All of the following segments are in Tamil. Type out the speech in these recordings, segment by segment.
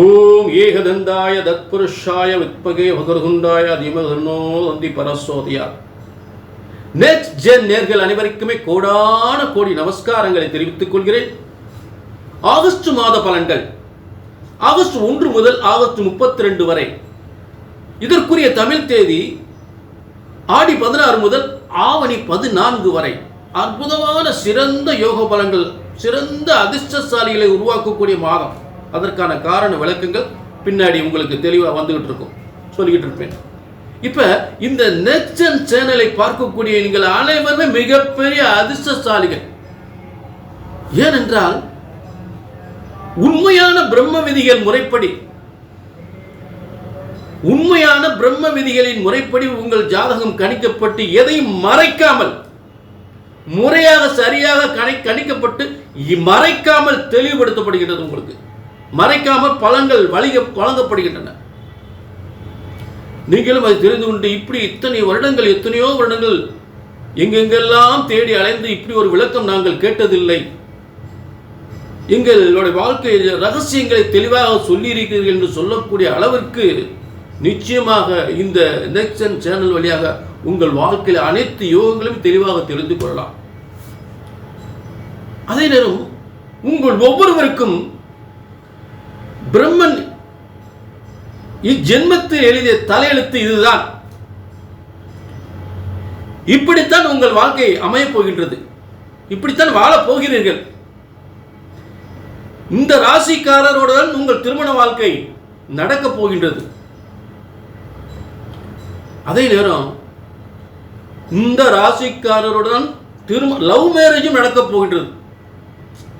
ஓம் ஏகதந்தாய தத்புருஷாய வித்மகே வகர்குண்டாய அதிமகர்ணோ தந்தி பரசோதியா. நெக்ஸ்ட் ஜென் நேர்கள் அனைவருக்குமே கோடான கோடி நமஸ்காரங்களை தெரிவித்துக் கொள்கிறேன். ஆகஸ்ட் மாத பலன்கள் ஆகஸ்ட் 1 முதல் ஆகஸ்ட் 32 வரை. இதற்குரிய தமிழ் தேதி ஆடி 16 முதல் ஆவணி 14 வரை. அற்புதமான சிறந்த யோக பலன்கள், சிறந்த அதிர்ஷ்டசாலிகளை உருவாக்கக்கூடிய மாதம். அதற்கான காரண விளக்கங்கள் பின்னாடி உங்களுக்கு தெளிவாக வந்துகிட்டு இருக்கும், சொல்லிக்கிட்டு இருப்பேன். இப்ப இந்த நெக்ஸ்ட் ஜென் சேனலை பார்க்கக்கூடிய நீங்கள் அனைவருமே மிகப்பெரிய அதிர்ஷ்டசாலிகள். ஏனென்றால் உண்மையான பிரம்ம விதிகள் முறைப்படி, உண்மையான பிரம்ம விதிகளின் முறைப்படி உங்கள் ஜாதகம் கணிக்கப்பட்டு எதையும் மறைக்காமல் முறையாக சரியாக கணிக்கப்பட்டு மறைக்காமல் தெளிவுபடுத்தப்படுகிறது. உங்களுக்கு மறைக்காமல் பலன்கள் வழங்கப்படுகின்றன. நீங்களும் அதை தெரிந்து கொண்டு இப்படி இத்தனை வருடங்கள், எத்தனையோ வருடங்கள் எங்கெங்கெல்லாம் தேடி அலைந்து இப்படி ஒரு விளக்கம் நாங்கள் கேட்டதில்லை, எங்களுடைய வாழ்க்கை ரகசியங்களை தெளிவாக சொல்லியிருக்கிறீர்கள் என்று சொல்லக்கூடிய அளவிற்கு நிச்சயமாக இந்த நெக்ஸ்ட் ஜென் சேனல் வழியாக உங்கள் வாழ்க்கையில் அனைத்து யோகங்களையும் தெளிவாக தெரிந்து கொள்ளலாம். அதே நேரம் உங்கள் ஒவ்வொருவருக்கும் பிரம்மன் இஜென்மத்தில் எழுதிய தலையெழுத்து இதுதான், இப்படித்தான் உங்கள் வாழ்க்கை அமையப் போகின்றது, இப்படித்தான் வாழப் போகிறீர்கள். இந்த ராசிக்காரருடன் உங்கள் திருமண வாழ்க்கை நடக்கப் போகின்றது. அதே நேரம் இந்த ராசிக்காரருடன் லவ் மேரேஜும் நடக்கப் போகின்றது.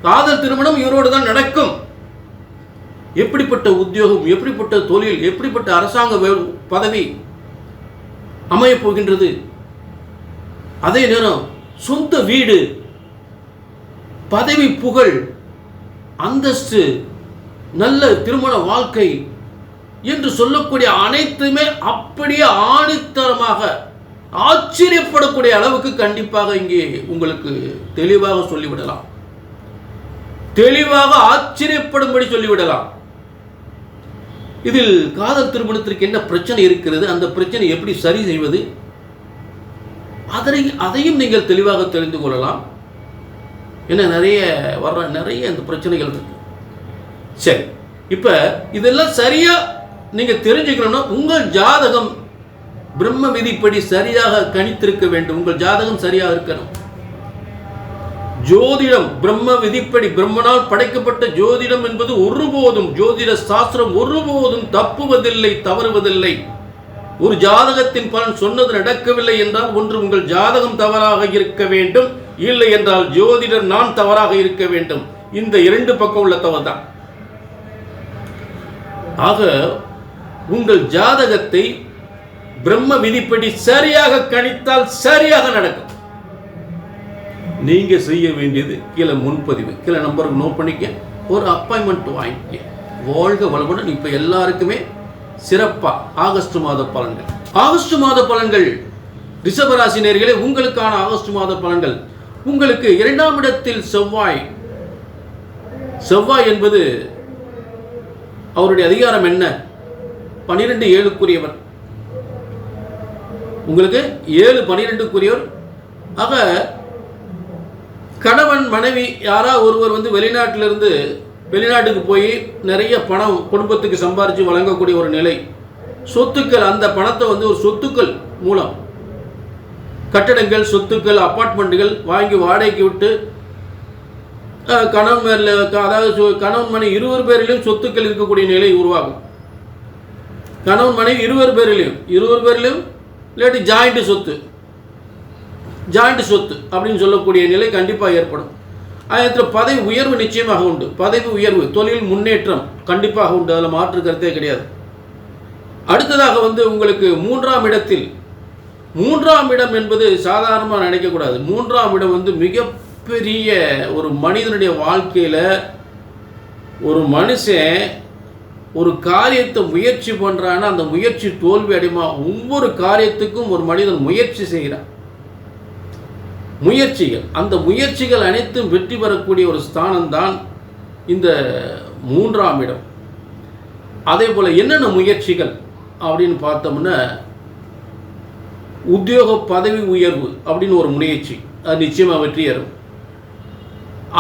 காதல் திருமணம் இவரோடு தான் நடக்கும். எப்படிப்பட்ட உத்தியோகம், எப்படிப்பட்ட தொழில், எப்படிப்பட்ட அரசாங்க பதவி அமையப் போகின்றது. அதே நேரம் சொந்த வீடு, பதவி, புகழ், அந்தஸ்து, நல்ல திருமண வாழ்க்கை என்று சொல்லக்கூடிய அனைத்துமே அப்படியே ஆணித்தரமாக ஆச்சரியப்படக்கூடிய அளவுக்கு கண்டிப்பாக இங்கே உங்களுக்கு தெளிவாக சொல்லிவிடலாம், தெளிவாக ஆச்சரியப்படும்படி சொல்லிவிடலாம். இதில் காதல் திருமணத்திற்கு என்ன பிரச்சனை இருக்கிறது, அந்த பிரச்சனை எப்படி சரி செய்வது, அதையும் நீங்கள் தெளிவாக தெரிந்து கொள்ளலாம். ஏன்னா நிறைய இந்த பிரச்சனைகள் இருக்கு. சரி, இப்ப இதெல்லாம் சரியா நீங்க தெரிஞ்சுக்கணும்னா உங்கள் ஜாதகம் பிரம்ம விதிப்படி சரியாக கணித்திருக்க வேண்டும். உங்கள் ஜாதகம் சரியாக இருக்கணும். ஜோதிடம் பிரம்ம விதிப்படி, பிரம்மனால் படைக்கப்பட்ட ஜோதிடம் என்பது ஒருபோதும், ஜோதிட சாஸ்திரம் ஒருபோதும் தப்புவதில்லை, தவறுவதில்லை. ஒரு ஜாதகத்தின் பலன் சொன்னது நடக்கவில்லை என்றால் ஒன்று உங்கள் ஜாதகம் தவறாக இருக்க வேண்டும், இல்லை என்றால் ஜோதிடர் நான் தவறாக இருக்க வேண்டும். இந்த இரண்டு பக்கம் உள்ள தவறு தான். ஆக உங்கள் ஜாதகத்தை பிரம்ம விதிப்படி சரியாக கணித்தால் சரியாக நடக்கும். நீங்க செய்ய வேண்டியது கீழே முன்பதிவு, கீழே நம்பருக்கு நோட் பண்ணிக்க, ஒரு அப்பாயின்மெண்ட் வாங்கிக்க. வாழ்க வளமுடன். இப்ப எல்லாருக்குமே சிறப்பா ஆகஸ்ட் மாத பலன்கள். ஆகஸ்ட் மாத பலன்கள் ரிஷபராசி நேயர்களே, உங்களுக்கான ஆகஸ்ட் மாத பலன்கள். உங்களுக்கு 2ஆம் இடத்தில் செவ்வாய். செவ்வாய் என்பது அவருடைய அதிகாரம் என்ன? 12-7க்குரியவர். உங்களுக்கு 7-12க்குரியவர். ஆக கணவன் மனைவி யாரா ஒருவர் வெளிநாட்டிலிருந்து வெளிநாட்டுக்கு போய் நிறைய பணம் குடும்பத்துக்கு சம்பாரித்து வழங்கக்கூடிய ஒரு நிலை, சொத்துக்கள், அந்த பணத்தை ஒரு சொத்துக்கள் மூலம் கட்டடங்கள், சொத்துக்கள், அப்பார்ட்மெண்ட்டுகள் வாங்கி வாடகைக்கு விட்டு கணவன், அதாவது கணவன் மனைவி 20 பேரிலும் சொத்துக்கள் இருக்கக்கூடிய நிலை உருவாகும். கணவன் மனைவி 20 பேரிலும் இல்லாட்டி ஜாயிண்ட் சொத்து அப்படின்னு சொல்லக்கூடிய நிலை கண்டிப்பாக ஏற்படும். அதில் பதவி உயர்வு நிச்சயமாக உண்டு. பதவி உயர்வு, தொழில் முன்னேற்றம் கண்டிப்பாக உண்டு, அதில் மாற்று கருத்தே கிடையாது. அடுத்ததாக உங்களுக்கு 3ஆம் இடத்தில், 3ஆம் இடம் என்பது சாதாரணமாக நினைக்கக்கூடாது. 3ஆம் இடம் மிகப்பெரிய ஒரு மனிதனுடைய வாழ்க்கையில் ஒரு மனுஷன் ஒரு காரியத்தை முயற்சி பண்ணுறான்னா அந்த முயற்சி தோல்வி அடையுமா? ஒவ்வொரு காரியத்துக்கும் ஒரு மனிதன் முயற்சி செய்கிறான். முயற்சிகள், அந்த முயற்சிகள் அனைத்தும் வெற்றி பெறக்கூடிய ஒரு ஸ்தானம் தான் இந்த 3ஆம் இடம். அதே போல் என்னென்ன முயற்சிகள் அப்படின்னு பார்த்தோம்னா, உத்தியோக பதவி உயர்வு அப்படின்னு ஒரு முயற்சி, அது நிச்சயமாக வெற்றி ஏறும்.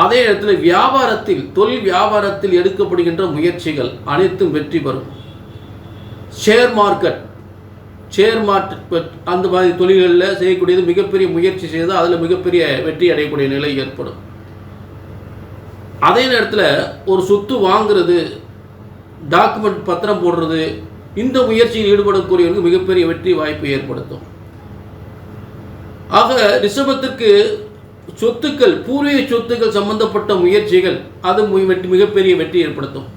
அதே இடத்துல வியாபாரத்தில், தொழில் வியாபாரத்தில் எடுக்கப்படுகின்ற முயற்சிகள் அனைத்தும் வெற்றி பெறும். ஷேர் மார்க்கெட் அந்த மாதிரி தொழில்களில் செய்யக்கூடியது மிகப்பெரிய முயற்சி செய்தால் அதில் மிகப்பெரிய வெற்றி அடையக்கூடிய நிலை ஏற்படும். அதே நேரத்தில் ஒரு சொத்து வாங்குறது, டாக்குமெண்ட் பத்திரம் போடுறது, இந்த முயற்சியில் ஈடுபடக்கூடியவர்களுக்கு மிகப்பெரிய வெற்றி வாய்ப்பை ஏற்படுத்தும். ஆக ரிஷபத்திற்கு சொத்துக்கள், பூர்வீக சொத்துக்கள் சம்பந்தப்பட்ட முயற்சிகள் அது மிகப்பெரிய வெற்றி ஏற்படுத்தும்.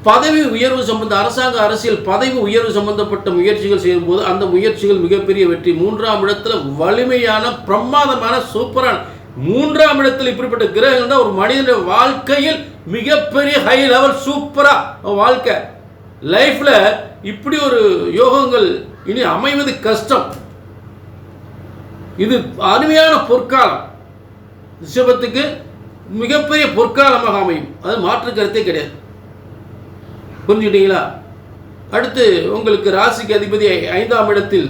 பதவி உயர்வு சம்பந்த அரசாங்க அரசியல் பதவி உயர்வு சம்பந்தப்பட்ட முயற்சிகள் செய்யும்போது அந்த முயற்சிகள் மிகப்பெரிய வெற்றி. 3ஆம் இடத்துல வலிமையான பிரமாதமான சூப்பரான 3ஆம் இடத்தில் இப்படிப்பட்ட கிரகங்கள் தான் ஒரு மனிதனுடைய வாழ்க்கையில் மிகப்பெரிய ஹை லெவல் சூப்பரா வாழ்க்கை லைஃப்ல இப்படி ஒரு யோகங்கள் இனி அமைவது கஷ்டம். இது அருமையான பொற்காலம், ரிஷபத்துக்கு மிகப்பெரிய பொற்காலமாக அமையும், அது மாற்று கருத்தே கிடையாது. புரிஞ்சுட்டீங்களா? அடுத்து உங்களுக்கு ராசிக்கு அதிபதி 5ஆம் இடத்தில்,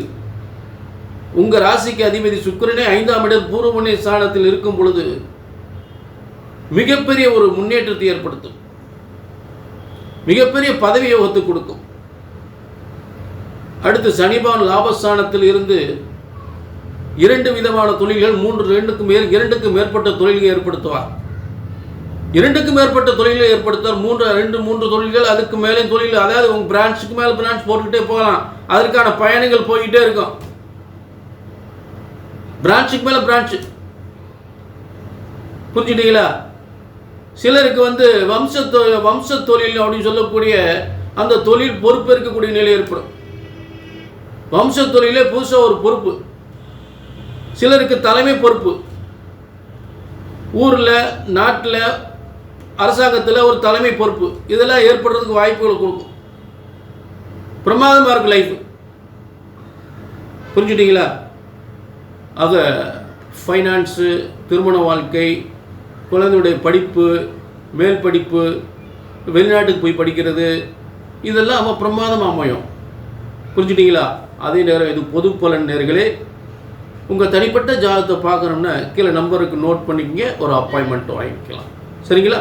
உங்கள் ராசிக்கு அதிபதி சுக்கிரனே 5ஆம் இடம் பூர்வ புண்ணிய ஸ்தானத்தில் இருக்கும் பொழுது மிகப்பெரிய ஒரு முன்னேற்றத்தை ஏற்படுத்தும், மிகப்பெரிய பதவி யோகத்தை கொடுக்கும். அடுத்து சனிபான் லாபஸ்தானத்தில் இருந்து 2 விதமான தொழில்கள், 2க்கும் மேற்பட்ட தொழில்களை ஏற்படுத்துவார். 2க்கும் மேற்பட்ட தொழில்களை ஏற்படுத்துவார். 3 தொழில்கள், அதுக்கு மேலே தொழில், அதாவது உங்கள் பிரான்ச்சுக்கு மேலே பிரான்ச் போட்டுக்கிட்டே போகலாம். அதற்கான பயணங்கள் போய்கிட்டே இருக்கும். பிரான்ச்சுக்கு மேலே பிரான்ச்சு, புரிஞ்சுட்டீங்களா? சிலருக்கு வம்ச தொழில் அப்படின்னு சொல்லக்கூடிய அந்த தொழில் பொறுப்பு இருக்கக்கூடிய நிலை ஏற்படும். வம்ச தொழிலே புதுசாக ஒரு பொறுப்பு. சிலருக்கு தலைமை பொறுப்பு, ஊரில், நாட்டில், அரசாங்கத்தில் ஒரு தலைமை பொறுப்பு, இதெல்லாம் ஏற்படுறதுக்கு வாய்ப்புகளை கொடுக்கும். பிரமாதமாக இருக்கு லைஃப், புரிஞ்சுட்டீங்களா? ஆக ஃபைனான்ஸு, திருமண வாழ்க்கை, குழந்தையுடைய படிப்பு, மேல் படிப்பு, வெளிநாட்டுக்கு போய் படிக்கிறது, இதெல்லாம் அவன் பிரமாதமாக அமையும். புரிஞ்சுட்டீங்களா? அதே நேரம் இது பொது பலன் நேர்களே. உங்கள் தனிப்பட்ட ஜாதகத்தை பார்க்கணும்னா கீழே நம்பருக்கு நோட் பண்ணிக்கங்க, ஒரு அப்பாயின்மெண்ட் வாங்கிக்கலாம். சரிங்களா?